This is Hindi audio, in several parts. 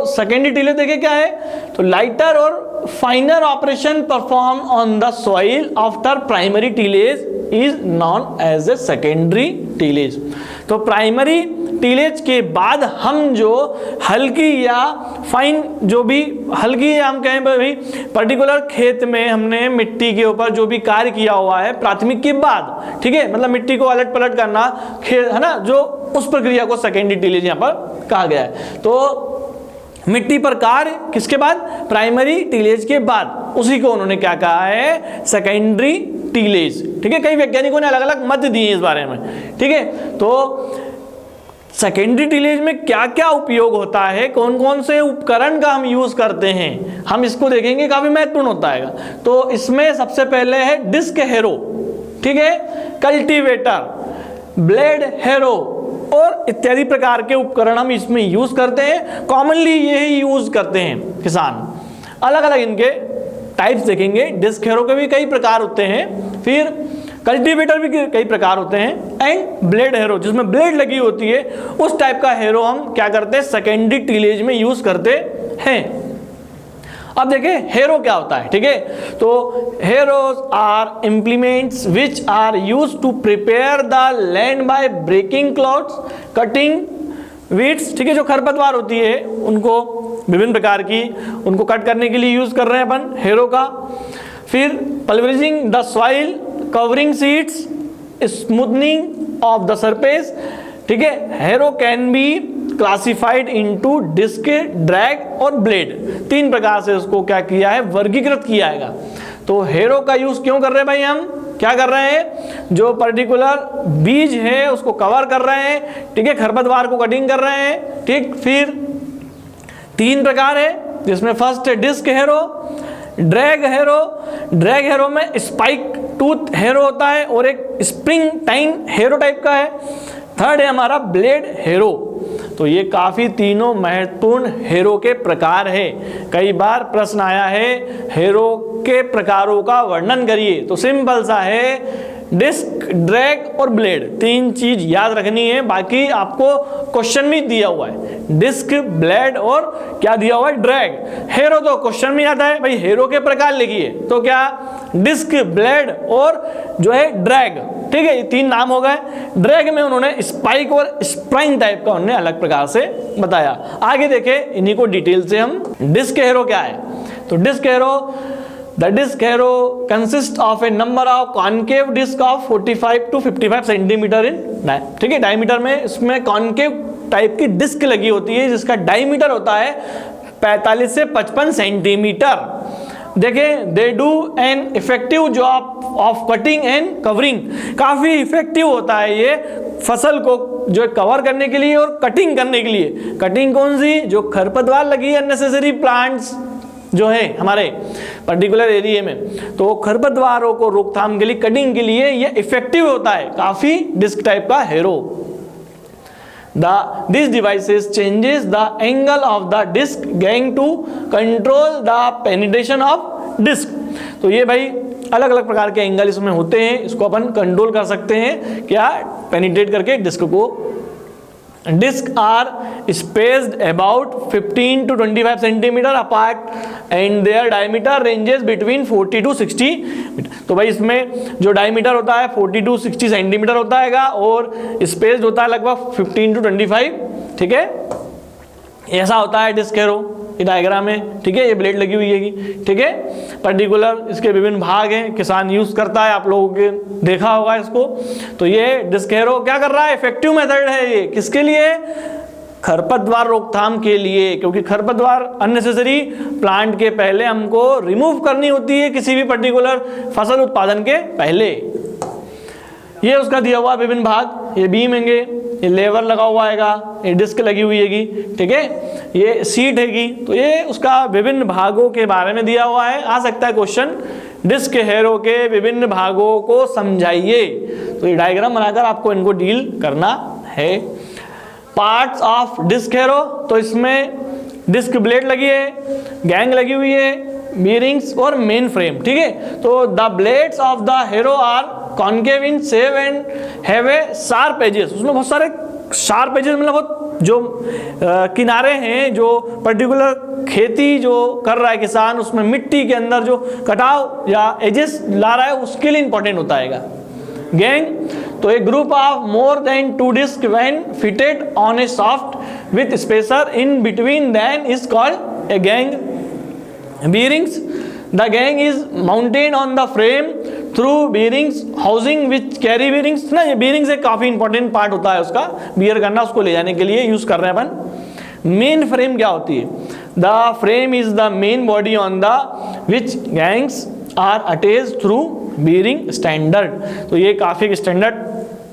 सेकेंडरी टीलेज देखिए क्या है, तो लाइटर और finer operation perform on the soil after primary tillage is known as a secondary tillage. तो प्राइमरी टीलेज के बाद हम जो हल्की या फाइन, जो भी हल्की या हम कहें भाई पर्टिकुलर खेत में हमने मिट्टी के ऊपर जो भी कार्य किया हुआ है प्राथमिक के बाद, ठीक है, मतलब मिट्टी को अलट पलट करना खेत है ना, जो उस प्रक्रिया को सेकेंडरी टीलेज यहाँ पर कहा गया है। तो मिट्टी पर कार्य किसके बाद, प्राइमरी टीलेज के बाद, उसी को उन्होंने क्या कहा है, सेकेंडरी टीलेज। ठीक है, कई वैज्ञानिकों ने अलग अलग मत दिए इस बारे में। ठीक है, तो सेकेंडरी टीलेज में क्या क्या उपयोग होता है, कौन कौन से उपकरण का हम यूज करते हैं, हम इसको देखेंगे, काफी महत्वपूर्ण होता है। तो इसमें सबसे पहले है डिस्क हैरो, ठीक है, कल्टीवेटर, ब्लेड हैरो और इत्यादि प्रकार के उपकरण हम इसमें यूज करते हैं। कॉमनली यही यूज करते हैं किसान। अलग अलग इनके टाइप्स देखेंगे, डिस्क हैरो के भी कई प्रकार होते हैं, फिर कल्टीवेटर भी कई प्रकार होते हैं, एंड ब्लेड हैरो जिसमें ब्लेड लगी होती है, उस टाइप का हैरो हम क्या करते हैं, सेकेंडरी टीलेज में यूज करते हैं। अब देखिए हैरो क्या होता है। ठीक है, तो harrows are implements which are used to prepare the land by breaking clods, cutting weeds. ठीक है, जो खरपतवार होती है उनको विभिन्न प्रकार की, उनको कट करने के लिए यूज कर रहे हैं अपन हैरो का। फिर pulverising the soil, covering seeds, smoothening of the surface. ठीक है, harrow can be classified into disc, drag और ब्लेड। तीन प्रकार से उसको क्या किया है, वर्गीकृत किया है। तो हैरो का यूज क्यों कर रहे हैं भाई, हम क्या कर रहे हैं, जो पर्टिकुलर बीज है उसको कवर कर रहे हैं, ठीक है, खरपतवार को कटिंग कर रहे हैं। ठीक, फिर तीन प्रकार है जिसमें फर्स्ट है disc harrow, drag harrow. Drag harrow में स्पाइक टूथ हैरो होता है और एक स्प्रिंग टाइन हैरो टाइप का है। थर्ड है हमारा ब्लेड हैरो। तो ये काफी तीनों महत्वपूर्ण हैरो के प्रकार है। कई बार प्रश्न आया है हैरो के प्रकारों का वर्णन करिए, तो सिंपल सा है डिस्क, ड्रैग और ब्लेड, तीन चीज याद रखनी है। बाकी आपको क्वेश्चन भी दिया हुआ है, डिस्क, ब्लेड और क्या दिया हुआ है, ड्रैग। हैरो तो क्वेश्चन में आता है भाई, हैरो के प्रकार लिखिए, तो क्या डिस्क, ब्लेड और जो है ड्रैग। ठीक है, ये तीन नाम हो गए। ड्रैग में उन्होंने स्पाइक और स्प्राइंग टाइप का उन्होंने अलग प्रकार से बताया। आगे देखें इन्हीं को डिटेल से हम। डिस्क हैरो क्या है, तो disc harrow, the disc harrow consist of a number of concave disc of 45 to 55 centimetre in, ठीक है, डायमीटर में इसमें कॉन्केव टाइप की डिस्क लगी होती है जिसका डायमीटर होता है 45 से 55 सेंटीमीटर। देखें, they do an effective job of cutting and covering. काफी इफेक्टिव होता है ये फसल को जो कवर करने के लिए और कटिंग करने के लिए। कटिंग कौन सी, जो खरपतवार लगी है, अननेसेसरी प्लांट्स जो है हमारे पर्टिकुलर एरिया में, तो खरपतवारों को रोकथाम के लिए, कटिंग के लिए ये इफेक्टिव होता है। काफी डिस्क टाइप का harrow. This devices changes the angle of the disc going to control the penetration of disc। तो ये भाई अलग अलग प्रकार के एंगल इसमें होते हैं, इसको अपन कंट्रोल कर सकते हैं, क्या, पेनिट्रेट करके डिस्क को। Disc are spaced about 15 to 25 centimetre apart and their diameter ranges between 40 to 60 metre. तो भाई इसमें जो डायमीटर होता है 40 to 60 सेंटीमीटर होता है और स्पेस्ड होता है लगभग 15 to 25। ठीक है, ऐसा होता है डिस्क हैरो, ये डायग्राम है। ठीक है, ये ब्लेड लगी हुई है। ठीक है, पर्टिकुलर इसके विभिन्न भाग हैं, किसान यूज करता है, आप लोगों के देखा होगा इसको। तो ये डिस्क हैरो क्या कर रहा है, इफेक्टिव मेथड है ये, किसके लिए, खरपतवार रोकथाम के लिए, क्योंकि खरपतवार अननेसेसरी प्लांट के पहले हमको रिमूव करनी होती है किसी भी पर्टिकुलर फसल उत्पादन के पहले। ये उसका दिया हुआ विभिन्न भाग, ये बीम हैंगे, ये लेवर लगा हुआ हैगा, ये डिस्क लगी हुई हैगी, ठीक है, ये सीट हैगी। तो ये उसका विभिन्न भागों के बारे में दिया हुआ है। आ सकता है क्वेश्चन, डिस्क हैरो के विभिन्न भागों को समझाइए। तो ये डायग्राम बनाकर आपको इनको डील करना है। पार्ट्स ऑफ डिस्क हैरो, तो इसमें डिस्क ब्लेड लगी है, गैंग लगी हुई है, बीयरिंग्स और मेन फ्रेम। ठीक है, तो the blades of the harrow are concave in shape and have a sharp edges. उसमें बहुत सारे शार्प एजेस, मतलब बहुत जो किनारे हैं, जो पर्टिकुलर खेती जो कर रहा है किसान, उसमें मिट्टी के अंदर जो कटाव या एजेस ला रहा है उसके लिए इंपॉर्टेंट होता है गैंग। तो a group of more than 2 disc when fitted on a shaft with spacer in between then is called a gang. bearings, the gang is mounted on the frame through bearings housing which carry bearings ना, ये bearings एक काफी इंपॉर्टेंट पार्ट होता है उसका, बियर करना, उसको ले जाने के लिए यूज कर रहे हैं अपन। मेन फ्रेम क्या होती है? The frame is the main body on the which gangs are attached through bearing standard. तो ये काफी स्टैंडर्ड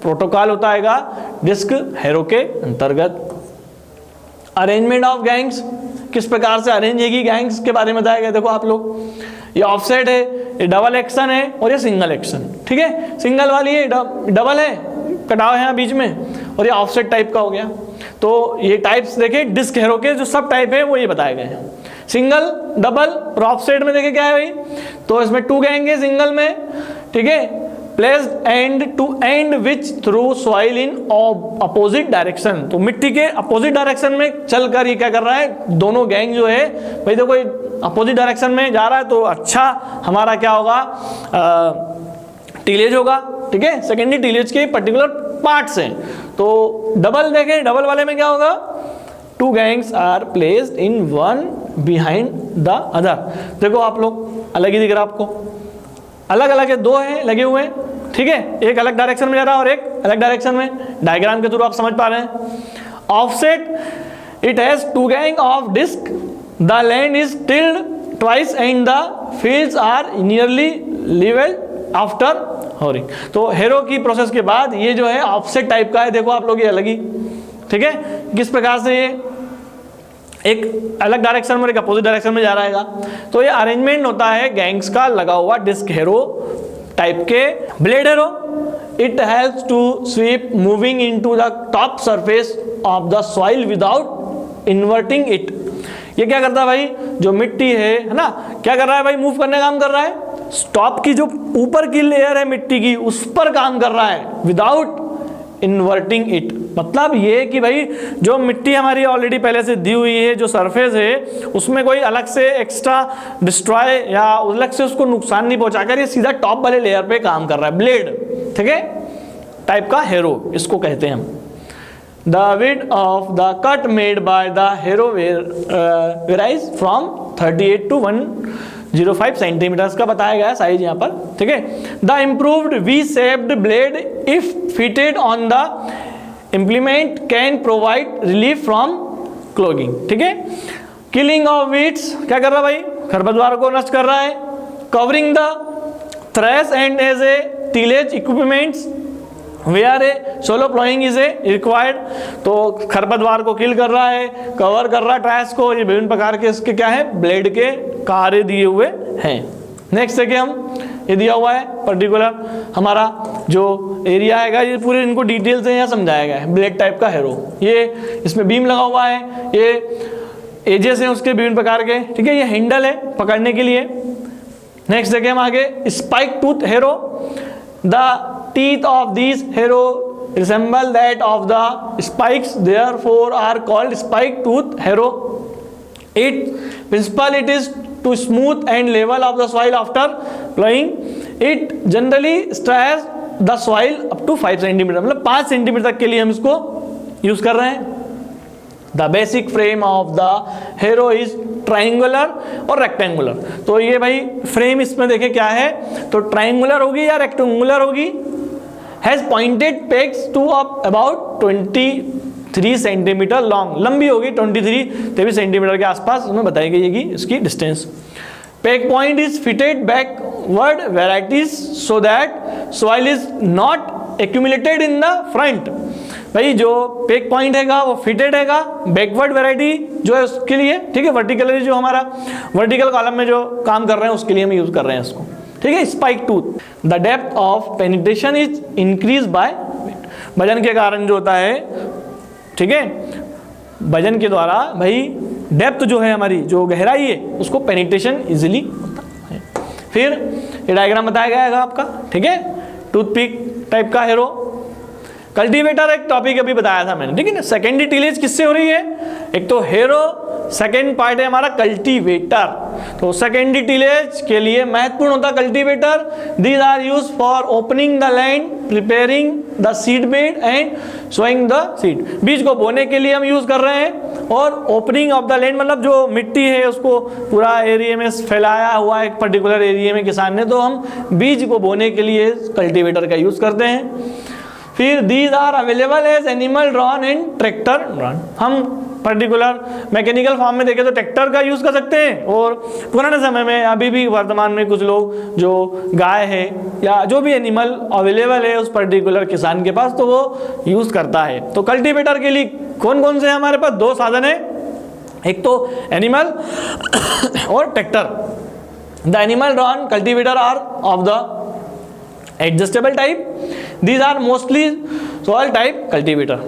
प्रोटोकॉल होता है डिस्क हैरो के अंतर्गत। अरेंजमेंट ऑफ गैंग्स, किस प्रकार से अरेंज है गैंग्स के बारे में बताया गया। देखो आप लोग, ये ऑफसेट है, ये डबल एक्शन है और ये सिंगल एक्शन, ठीक है। सिंगल वाली ये डबल है, कटाव है यहाँ बीच में, और ये ऑफसेट टाइप का हो गया। तो ये टाइप्स देखे डिस्क हैरो के, जो सब टाइप है वो ये बताए गए हैं। सिंगल, डबल और ऑफसेट में देखे क्या है भाई, तो इसमें 2 गैंग है सिंगल में, ठीक है। Placed end to end which through soil in opposite direction, तो मिट्टी के अपोजिट डायरेक्शन में चलकर ये क्या कर रहा है, दोनों गैंग जो है भाई देखो अपोजिट डायरेक्शन में जा रहा है, तो अच्छा हमारा क्या होगा, टीलेज होगा, ठीक है। सेकेंडरी टीलेज के पर्टिकुलर पार्ट्स हैं। तो डबल देखें, डबल वाले में क्या होगा, 2 gangs are placed in one behind the other. देखो आप लोग अलग ही दिख रहा है आपको, अलग अलग है, 2 हैं लगे हुए हैं, ठीक है। एक अलग डायरेक्शन में जा रहा है और एक अलग डायरेक्शन में, डायग्राम के थ्रू आप समझ पा रहे हैं। Offset, it has 2 gang of disc, the land is tilled twice and the fields are nearly levelled after harrowing. तो हैरो की प्रोसेस के बाद ये जो है ऑफसेट टाइप का है, देखो आप लोग ये अलग ही, ठीक है। किस प्रकार से ये एक अलग डायरेक्शन में एक अपोजिट डायरेक्शन में जा रहा है। तो ये अरेंजमेंट होता है गैंग्स का लगा हुआ डिस्क हैरो टाइप के। Blade harrow, it helps to sweep moving into the top surface of the soil without inverting it. ये क्या करता है भाई, जो मिट्टी है ना, क्या कर रहा है भाई, मूव करने का काम कर रहा है, टॉप की जो ऊपर की लेयर है मिट्टी की उस पर काम कर रहा है विदाउट इन्वर्टिंग इट। मतलब ये कि भाई जो मिट्टी हमारी ऑलरेडी पहले से दी हुई है, जो सरफेस है, उसमें कोई अलग से एक्स्ट्रा डिस्ट्रॉय या अलग से उसको नुकसान नहीं पहुंचाकर ये सीधा टॉप वाले लेयर पे काम कर रहा है। ब्लेड, ठीक है, टाइप का हैरो इसको कहते हैं हम। The width of the cut made by the harrow varies from 38 to 105 centimetres का बताया गया है साइज यहाँ पर, ठीक है। The improved V shaped blade if fitted on the implement can provide relief from clogging, ठीक है। किलिंग ऑफ वीड्स, क्या कर रहा है भाई, खरपतवार को नष्ट कर रहा है। Covering the thresh and as a tillage equipments where a solo ploughing is a required. तो खरपतवार को किल कर रहा है, कवर कर रहा है ट्रैश को, ये विभिन्न प्रकार के इसके क्या है, ब्लेड के कार्य दिए हुए हैं। नेक्स्ट देखिए हम, ये दिया हुआ है पर्टिकुलर हमारा जो एरिया है, ये पूरे इनको डिटेल से यहाँ समझाया गया है। ब्लेड टाइप का हैरो, ये इसमें बीम लगा हुआ है, ये एजेस हैं उसके विभिन्न प्रकार के, ठीक है। ये हैंडल है पकड़ने के लिए। नेक्स्ट देखिए हम आगे, spike tooth harrow. The teeth of these harrow resemble that of the spikes, therefore are called spike tooth harrow. Its principle, it is to smooth and level of the soil after plowing. It generally strays the soil up to 5 centimetre, मतलब 5 सेंटीमीटर तक के लिए हम इसको यूज कर रहे हैं। The basic frame of the harrow is triangular और रेक्टेंगुलर। तो ये भाई फ्रेम इसमें देखे क्या है, तो ट्राइंगुलर होगी या रेक्टेंगुलर होगी। Has pointed pegs to up about 23 centimetre long, लंबी होगी 23 सेंटीमीटर के आसपास, उसमें बताई गई है इसकी distance. Peg point is fitted backward varieties so that soil is not accumulated in the front. भाई जो पेग पॉइंट हैगा वो फिटेड हैगा बैकवर्ड वैरायटी जो है उसके लिए, ठीक है। वर्टिकली जो हमारा वर्टिकल कॉलम में जो काम कर रहे हैं उसके लिए हम यूज कर रहे हैं इसको, ठीक है। Spike tooth, the depth of penetration is increase by वजन के कारण जो होता है, ठीक है, वजन के द्वारा भाई डेप्थ जो है हमारी जो गहराई है उसको पेनिट्रेशन इजिली होता है। फिर ये डायग्राम बताया गया है आपका, ठीक है। टूथपिक टाइप का हैरो, कल्टीवेटर एक टॉपिक अभी बताया था मैंने, ठीक है ना। सेकेंडरी टिलेज किससे हो रही है, एक तो हेरो, सेकेंड पार्ट है हमारा कल्टीवेटर। तो सेकेंडरी टिलेज के लिए महत्वपूर्ण होता है cultivator. These are use for opening the land, preparing the seed bed and sowing the seed. बीज को बोने के लिए हम यूज कर रहे हैं, और ओपनिंग ऑफ द लैंड मतलब जो मिट्टी है उसको पूरा एरिया में फैलाया हुआ एक पर्टिकुलर एरिया में किसान ने, तो हम बीज को बोने के लिए कल्टीवेटर का यूज करते हैं। फिर these are available as animal drawn and tractor drawn. हम पर्टिकुलर मैकेनिकल फॉर्म में देखें तो ट्रैक्टर का यूज़ कर सकते हैं, और पुराने समय में अभी भी वर्तमान में कुछ लोग जो गाय है या जो भी एनिमल अवेलेबल है उस पर्टिकुलर किसान के पास तो वो यूज़ करता है। तो कल्टीवेटर के लिए कौन कौन से हमारे पास दो साधन है, एक तो एनिमल और tractor. The animal drawn cultivator are of the adjustable type, these are mostly soil type cultivator.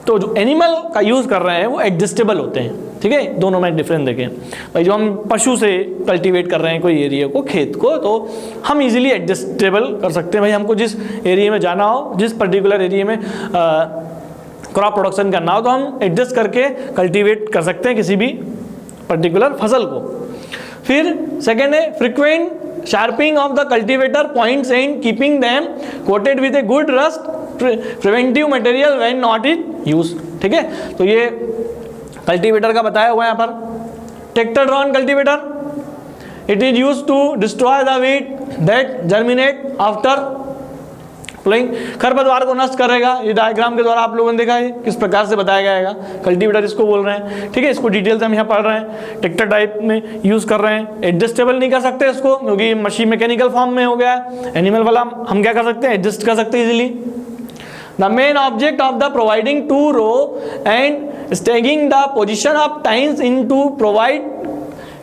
तो जो एनिमल का यूज़ कर रहे हैं वो एडजस्टेबल होते हैं, ठीक है। दोनों में डिफरेंस देखें भाई, जो हम पशु से कल्टीवेट कर रहे हैं कोई एरिया को, खेत को, तो हम इजीली एडजस्टेबल कर सकते हैं। भाई हमको जिस एरिया में जाना हो, जिस पर्टिकुलर एरिया में क्रॉप प्रोडक्शन करना हो, तो हम एडजस्ट करके कल्टीवेट कर सकते हैं किसी भी पर्टिकुलर फसल को। फिर सेकेंड है frequent sharping of the cultivator points and keeping them coated with a good rust preventive material when not in use, ठीक है। तो ये कल्टीवेटर का बताया हुआ है यहाँ पर। Tractor drawn cultivator, it is used to destroy the weed that germinate after ploughing. खरपतवार को नष्ट करेगा। ये डायग्राम के द्वारा आप लोगों ने देखा है किस प्रकार से बताया गया है। कल्टीवेटर इसको बोल रहे हैं, ठीक है। इसको डिटेल से हम यहाँ पढ़ रहे हैं। ट्रैक्टर टाइप में यूज कर रहे हैं। एडजस्टेबल नहीं कर सकते इसको क्योंकि मशीन मैकेनिकल फॉर्म में हो गया है। एनिमल वाला हम क्या कर सकते हैं, एडजस्ट कर सकते हैं easily. The main object of the providing two row and staggering the position of tines in to provide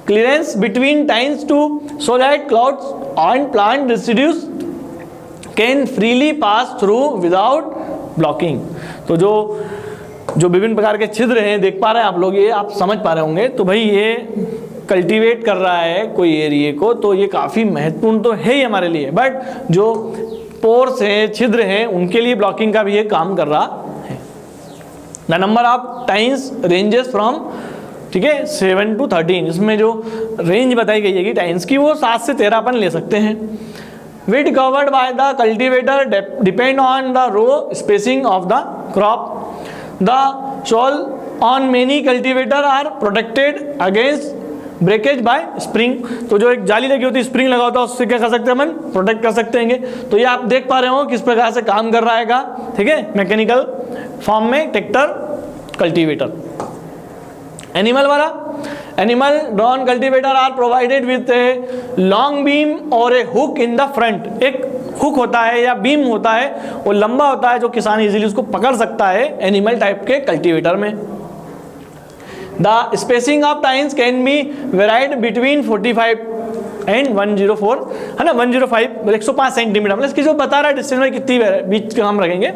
clearance between tines to so that clods and plant residues can freely pass through without blocking. तो जो विभिन्न प्रकार के छिद्र हैं देख पा रहे हैं आप लोग, ये आप समझ पा रहे होंगे। तो भाई ये कल्टीवेट कर रहा है कोई एरिया को, तो ये काफ़ी महत्वपूर्ण तो है ही हमारे लिए, बट जो पोर्स हैं, छिद्र हैं, उनके लिए ब्लॉकिंग का भी ये काम कर रहा है। The number of tines ranges from, ठीक है, 7 to 13। इसमें जो रेंज बताई गई है कि टाइन्स की वो 7 से 13 अपन ले सकते हैं। Width covered by the cultivator depend on the row spacing of the crop. The soil on many cultivator are protected against breakage by spring. तो जो एक जाली लगी होती है, स्प्रिंग लगा होता है, उससे क्या कर सकते हैं अपन, प्रोटेक्ट कर सकते हैं। तो ये आप देख पा रहे हो किस प्रकार से काम कर रहा है, ठीक है, मैकेनिकल फॉर्म में ट्रैक्टर कल्टीवेटर। एनिमल वाला, animal drawn cultivator are provided with a long beam और a hook in the front. एक हुक होता है या बीम होता है, वो लंबा होता है जो किसान इजीली उसको पकड़ सकता है एनिमल टाइप के कल्टीवेटर में। The spacing of tines can be varied between 45 and 104, है ना, 105 105 सेंटीमीटर। मतलब इसकी जो बता रहा है डिस्टेंस में कितनी बीच का हम रखेंगे,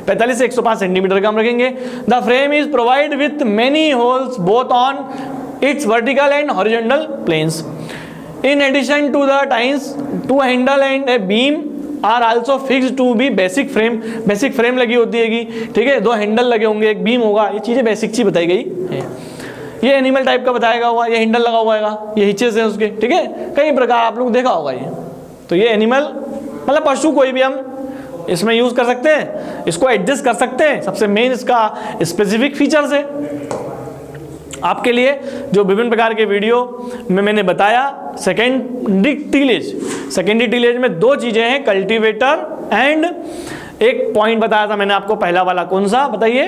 45 से 105 सेंटीमीटर का हम रखेंगे। The frame is provide with many holes both on its vertical and horizontal planes. In addition to the tines, two handle and a beam are also fixed to be basic frame. Basic frame लगी होती है, ठीक है, 2 हैंडल लगे होंगे, एक बीम होगा। ये चीज़ें बेसिक चीज़ बताई गई है। ये एनिमल टाइप का बताया हुआ, ये हैंडल लगा हुआ है, ये हिचेस हैं उसके, ठीक है, कई प्रकार आप लोग देखा होगा ये। तो ये एनिमल मतलब पशु कोई भी हम इसमें यूज़ कर सकते हैं, इसको एडजस्ट कर सकते हैं। सबसे मेन इसका स्पेसिफिक फीचर्स है आपके लिए जो विभिन्न प्रकार के वीडियो में मैंने बताया। सेकेंडरी टीलेज में 2 चीज़ें हैं, कल्टीवेटर एंड एक पॉइंट बताया था मैंने आपको, पहला वाला कौन सा बताइए,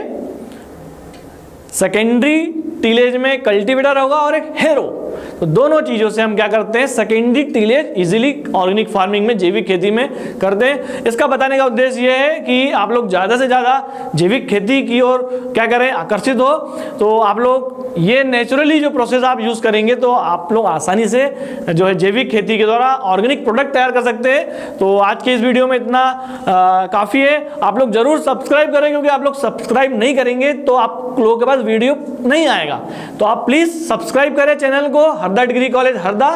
सेकेंडरी टीलेज में कल्टीवेटर होगा और एक हेरो। तो दोनों चीज़ों से हम क्या करते हैं, secondary tillage easily organic farming में, जैविक खेती में करते हैं। इसका बताने का उद्देश्य ये है कि आप लोग ज़्यादा से ज़्यादा जैविक खेती की ओर क्या करें, आकर्षित हो। तो आप लोग ये नेचुरली जो प्रोसेस आप यूज़ करेंगे तो आप लोग आसानी से जो है जैविक खेती के द्वारा ऑर्गेनिक प्रोडक्ट तैयार कर सकते हैं। तो आज के इस वीडियो में इतना काफ़ी है। आप लोग ज़रूर सब्सक्राइब करें, क्योंकि आप लोग सब्सक्राइब नहीं करेंगे तो आप लोगों के पास वीडियो नहीं आएगा। तो आप प्लीज़ सब्सक्राइब करें चैनल को, हरदा डिग्री कॉलेज हरदा,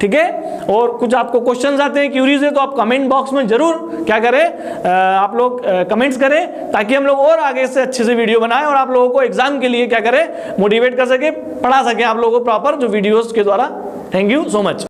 ठीक है। और कुछ आपको क्वेश्चंस आते हैं, क्यूरीज है, तो आप कमेंट बॉक्स में जरूर क्या करें, आप लोग कमेंट्स करें, ताकि हम लोग और आगे से अच्छे से वीडियो बनाएं और आप लोगों को एग्जाम के लिए क्या करें, मोटिवेट कर सके, पढ़ा सके आप लोगों को प्रॉपर जो वीडियोस के द्वारा। Thank you so much.